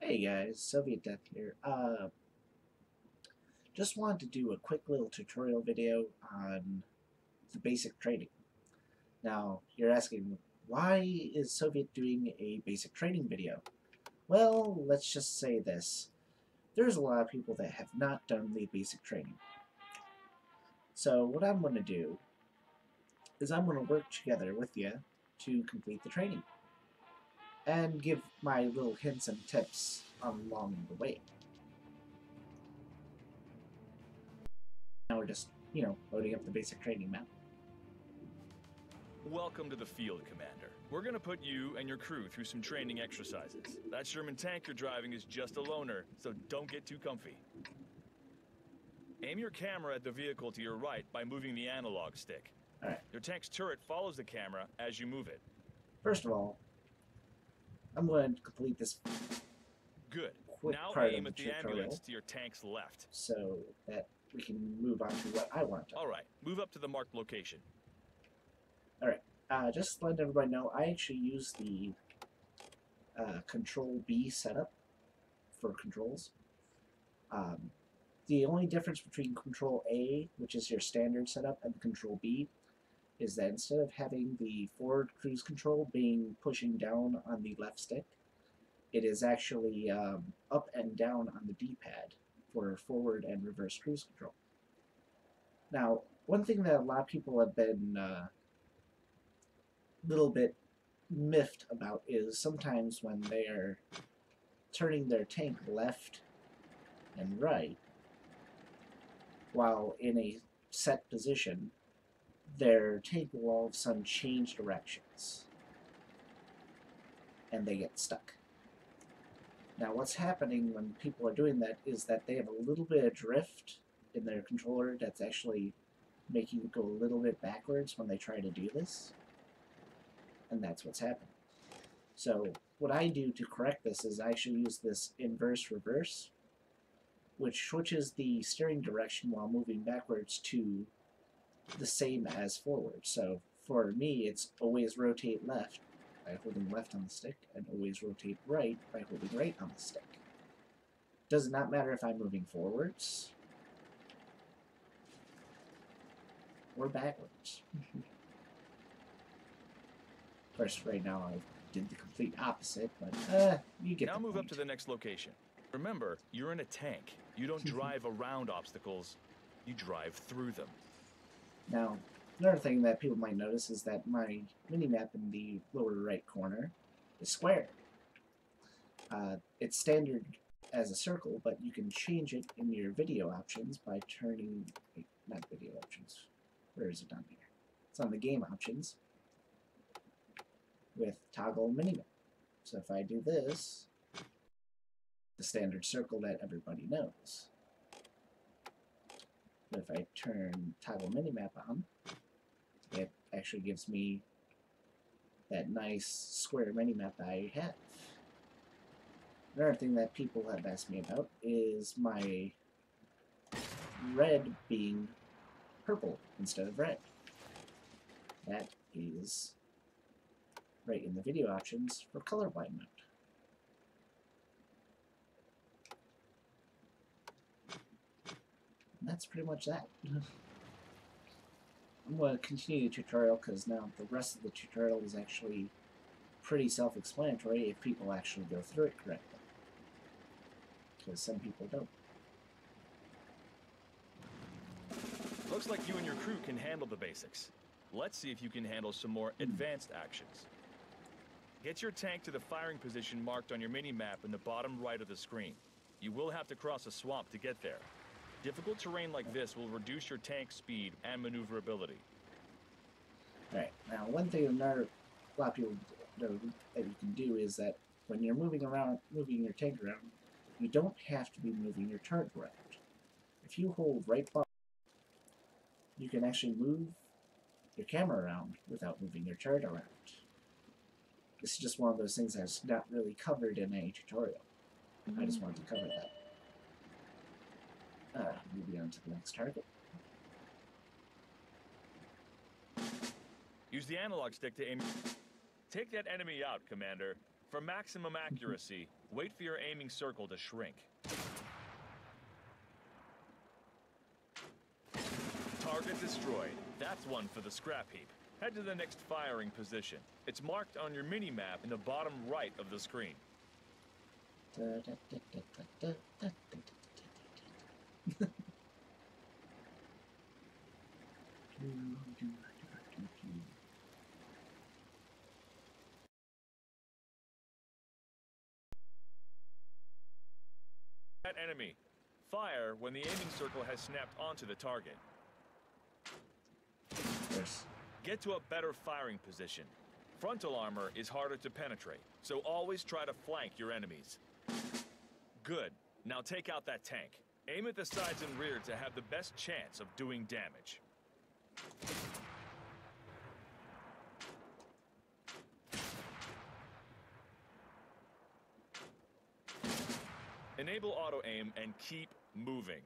Hey guys, Sovietdeath here. Just wanted to do a quick little tutorial video on the basic training. Now, you're asking, why is Soviet doing a basic training video? Well, let's just say this. There's a lot of people that have not done the basic training. So what I'm going to do is I'm going to work together with you to complete the training and give my little hints and tips along the way. Now we're just, loading up the basic training map. Welcome to the field, Commander. We're gonna put you and your crew through some training exercises. That Sherman tank you're driving is just a loner, so don't get too comfy. Aim your camera at the vehicle to your right by moving the analog stick. Alright. Your tank's turret follows the camera as you move it. First of all, I'm going to complete this Good. quick Now part aim of at the the tutorial ambulance to your tank's left. so that we can move on to what I want to. Alright, move up to the marked location. Alright, just to let everybody know, I actually use the Control B setup for controls. The only difference between Control A, which is your standard setup, and Control B is that instead of having the forward cruise control being pushing down on the left stick, it is actually up and down on the D-pad for forward and reverse cruise control. Now, one thing that a lot of people have been a little bit miffed about is sometimes when they are turning their tank left and right while in a set position, their tank will all of a sudden change directions and they get stuck. Now what's happening when people are doing that is that they have a little bit of drift in their controller that's actually making it go a little bit backwards when they try to do this. And that's what's happening. So what I do to correct this is I actually use this inverse reverse, which switches the steering direction while moving backwards to the same as forward. So for me, it's always rotate left by holding left on the stick, and always rotate right by holding right on the stick. Does not matter if I'm moving forwards or backwards. Of course, right now I did the complete opposite, but you get the point. Now move up to the next location. Remember, you're in a tank. You don't drive around obstacles, you drive through them. Now, another thing that people might notice is that my mini-map in the lower right corner is square. It's standard as a circle, but you can change it in your video options by turning... Wait, not video options. Where is it on here? It's on the game options with toggle mini-map. So if I do this, the standard circle that everybody knows. But if I turn toggle minimap on, it actually gives me that nice square minimap I have. Another thing that people have asked me about is my red being purple instead of red. That is right in the video options for colorblind mode. And that's pretty much that. I'm going to continue the tutorial because now the rest of the tutorial is actually pretty self-explanatory if people actually go through it correctly. Because some people don't. Looks like you and your crew can handle the basics. Let's see if you can handle some more advanced actions. Get your tank to the firing position marked on your mini-map in the bottom right of the screen. You will have to cross a swamp to get there. Difficult terrain like this will reduce your tank speed and maneuverability. Alright, now one thing a lot of people know that you can do is that when you're moving your tank around, you don't have to be moving your turret around. If you hold right button, you can actually move your camera around without moving your turret around. This is just one of those things that's not really covered in a tutorial. I just wanted to cover that. Moving on to the next target. Use the analog stick to aim. Take that enemy out, Commander. For maximum accuracy, wait for your aiming circle to shrink. Target destroyed. That's one for the scrap heap. Head to the next firing position. It's marked on your mini-map in the bottom right of the screen. That enemy. Fire when the aiming circle has snapped onto the target. Yes. Get to a better firing position. Frontal armor is harder to penetrate, so always try to flank your enemies. Good. Now take out that tank. Aim at the sides and rear to have the best chance of doing damage. Enable auto-aim and keep moving.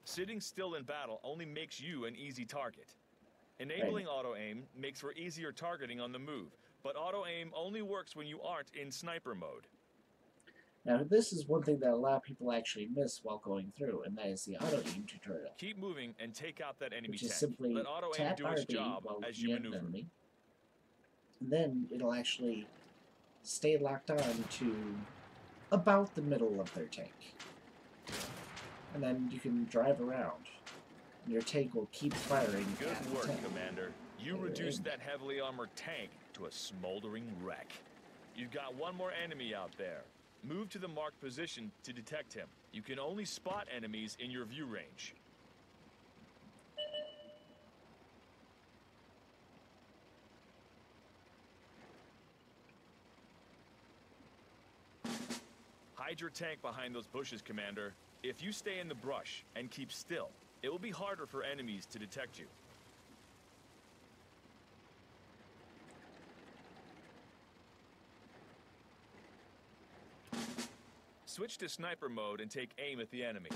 Sitting still in battle only makes you an easy target. Enabling auto-aim makes for easier targeting on the move, but auto-aim only works when you aren't in sniper mode. Now, this is one thing that a lot of people actually miss while going through, and that is the auto-aim tutorial. Keep moving and take out that enemy Which is tank. simply Let auto-aim tap do its RB job while as you looking at an maneuver. enemy. And then it'll actually stay locked on to about the middle of their tank. And then you can drive around. And your tank will keep firing. Good at the work, tank. Commander. You reduced that heavily armored tank to a smoldering wreck. You've got one more enemy out there. Move to the marked position to detect him. You can only spot enemies in your view range. Hide your tank behind those bushes, Commander. If you stay in the brush and keep still, it will be harder for enemies to detect you. Switch to sniper mode and take aim at the enemy.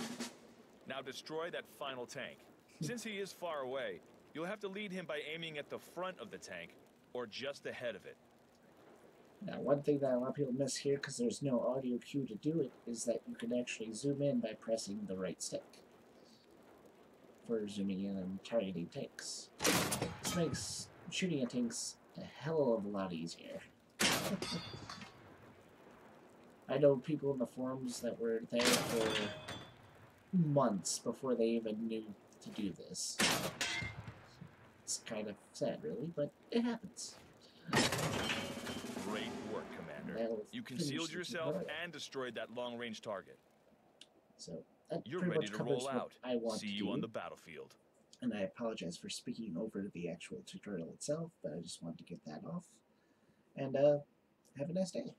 Now destroy that final tank. Since he is far away, you'll have to lead him by aiming at the front of the tank or just ahead of it. Now, one thing that a lot of people miss here, because there's no audio cue to do it, is that you can actually zoom in by pressing the right stick for zooming in and targeting tanks. This makes shooting at tanks a hell of a lot easier. I know people in the forums that were there for months before they even knew to do this. It's kind of sad, really, but it happens. Great work, Commander. You concealed yourself and destroyed that long-range target. So that You're pretty ready much to covers roll what out. I want See to you do. on the battlefield. And I apologize for speaking over the actual tutorial itself, but I just wanted to get that off. And have a nice day.